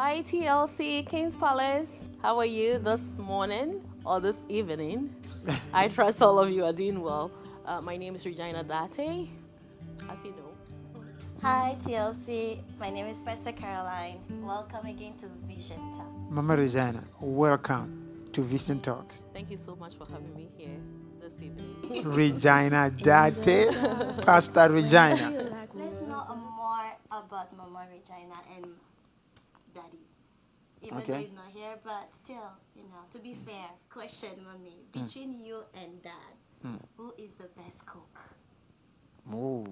Hi TLC King's Palace. How are you this morning or this evening? I trust all of you are doing well. My name is Regina Dartey, as you know. Hi TLC, my name is Pastor Caroline. Welcome again to Vision Talk. Mama Regina, welcome to Vision Talks. Thank you so much for having me here this evening. Regina Dartey, Pastor Regina. Let's know more about Mama Regina and Daddy. Even though he's not here, but still, to be fair, question, Mommy, between you and Dad, who is the best cook? Oh.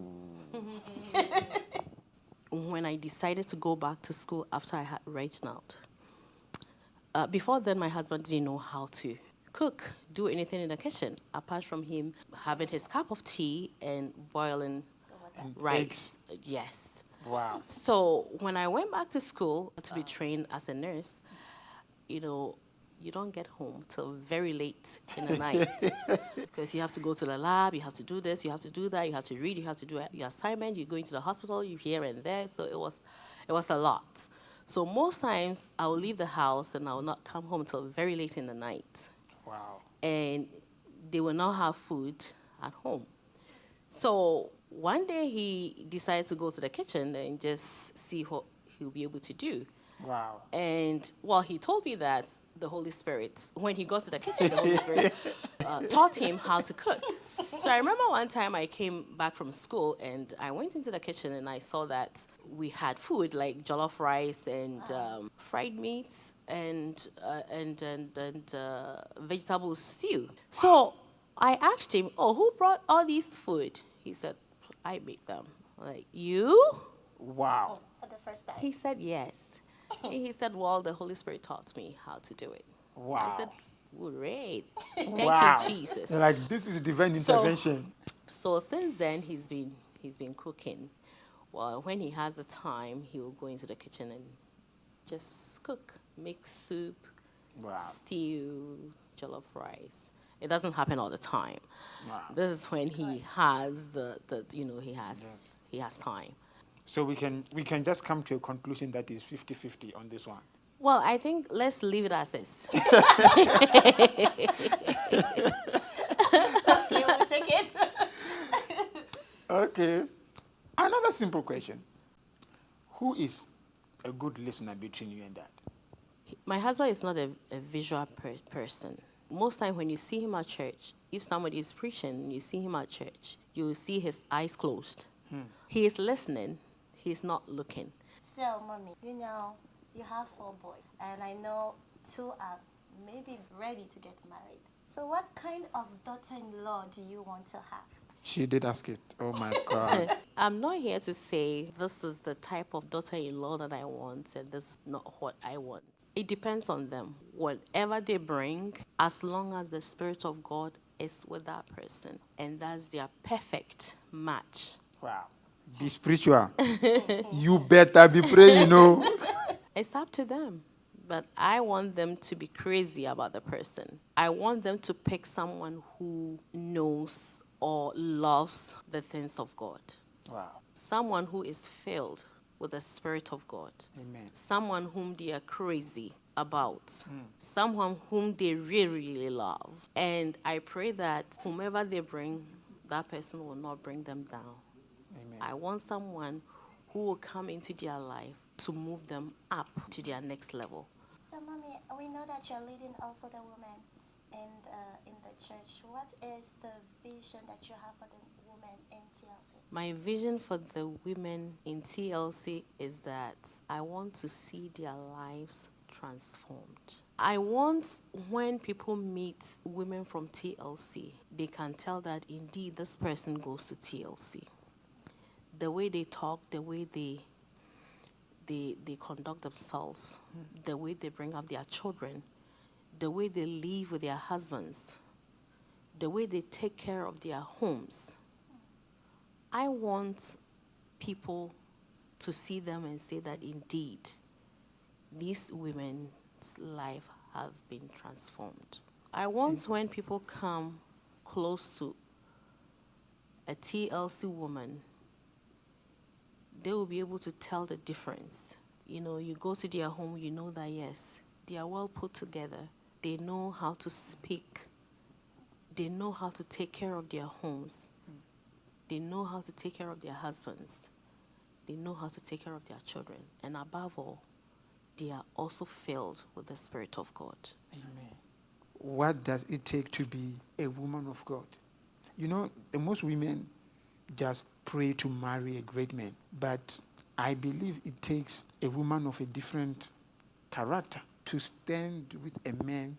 When I decided to go back to school after I had Reginald, before then my husband didn't know how to cook, do anything in the kitchen, apart from him having his cup of tea and boiling rice. Yes. Wow. So when I went back to school to be trained as a nurse, you don't get home till very late in the night because you have to go to the lab, you have to do this, you have to do that, you have to read, you have to do your assignment, you're going to the hospital, you're here and there. So it was a lot. So most times I will leave the house and I will not come home till very late in the night. Wow. And they will not have food at home. So one day he decided to go to the kitchen and just see what he'll be able to do. Wow. And, well, he told me that the Holy Spirit, when he got to the kitchen, the Holy Spirit taught him how to cook. So I remember one time I came back from school and I went into the kitchen and I saw that we had food like jollof rice and fried meats and vegetable stew. So I asked him, "Oh, who brought all these food?" He said, "I made them." I'm like, "You?" Wow. For the first time. He said, "Yes." He said, "Well, the Holy Spirit taught me how to do it." Wow. I said, "Great. Thank Wow. you, Jesus." They're like, this is divine intervention. So since then, he's been cooking. Well, when he has the time, he will go into the kitchen and just cook, make soup, Wow. stew, jollof rice. It doesn't happen all the time. Wow. This is when he has he has time. So we can just come to a conclusion that is 50-50 on this one. Well, I think let's leave it as this. Okay, we'll take it. Okay. Another simple question. Who is a good listener between you and Dad? My husband is not a visual person. Most time when you see him at church, if somebody is preaching, you see him at church, you will see his eyes closed. He is listening, he's not looking. So, Mommy, you have 4 boys, and I know 2 are maybe ready to get married. So what kind of daughter-in-law do you want to have? She did ask it. Oh my God. I'm not here to say this is the type of daughter-in-law that I want and this is not what I want. It depends on them. Whatever they bring, as long as the Spirit of God is with that person, and that's their perfect match. Wow. Be spiritual. You better be praying, It's up to them. But I want them to be crazy about the person. I want them to pick someone who knows or loves the things of God. Wow. Someone who is filled with the Spirit of God. Amen. Someone whom they are crazy about. Someone whom they really, really love. And I pray that whomever they bring, that person will not bring them down. Amen. I want someone who will come into their life to move them up to their next level. So, Mommy, we know that you're leading also the women in the church. What is the vision that you have for the women in TLC? My vision for the women in TLC is that I want to see their lives transformed. I want when people meet women from TLC, they can tell that indeed this person goes to TLC. The way they talk, the way they conduct themselves, the way they bring up their children, the way they live with their husbands, the way they take care of their homes. I want people to see them and say that indeed these women's life have been transformed. I want when people come close to a TLC woman, they will be able to tell the difference. you go to their home, you know that, yes, they are well put together. They know how to speak. They know how to take care of their homes. They know how to take care of their husbands. They know how to take care of their children. And above all, they are also filled with the Spirit of God. Amen. What does it take to be a woman of God? Most women just pray to marry a great man. But I believe it takes a woman of a different character to stand with a man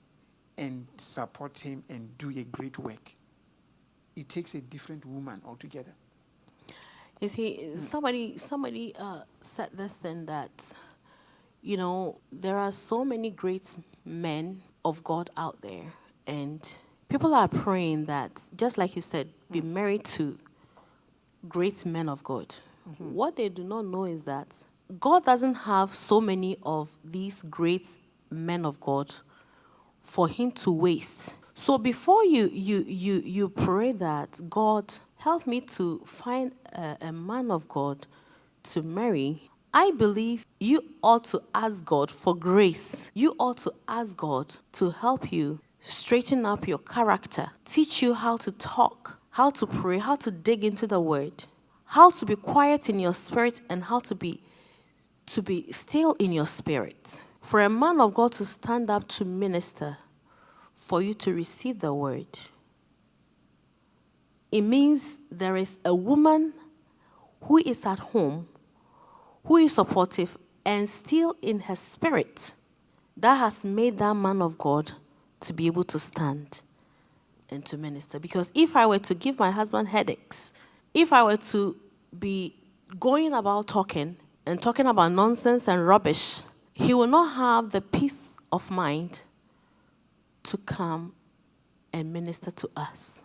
and support him and do a great work. It takes a different woman altogether. You see, somebody said this thing that, there are so many great men of God out there, and people are praying that, just like you said, be married to great men of God. What they do not know is that God doesn't have so many of these great men of God for him to waste. So before you pray that, God, help me to find a man of God to marry, I believe you ought to ask God for grace. You ought to ask God to help you straighten up your character, teach you how to talk, how to pray, how to dig into the word, how to be quiet in your spirit, and how to be still in your spirit. For a man of God to stand up to minister, for you to receive the word, it means there is a woman who is at home, who is supportive and still in her spirit, that has made that man of God to be able to stand and to minister. Because if I were to give my husband headaches, if I were to be going about talking about nonsense and rubbish, he will not have the peace of mind to come and minister to us.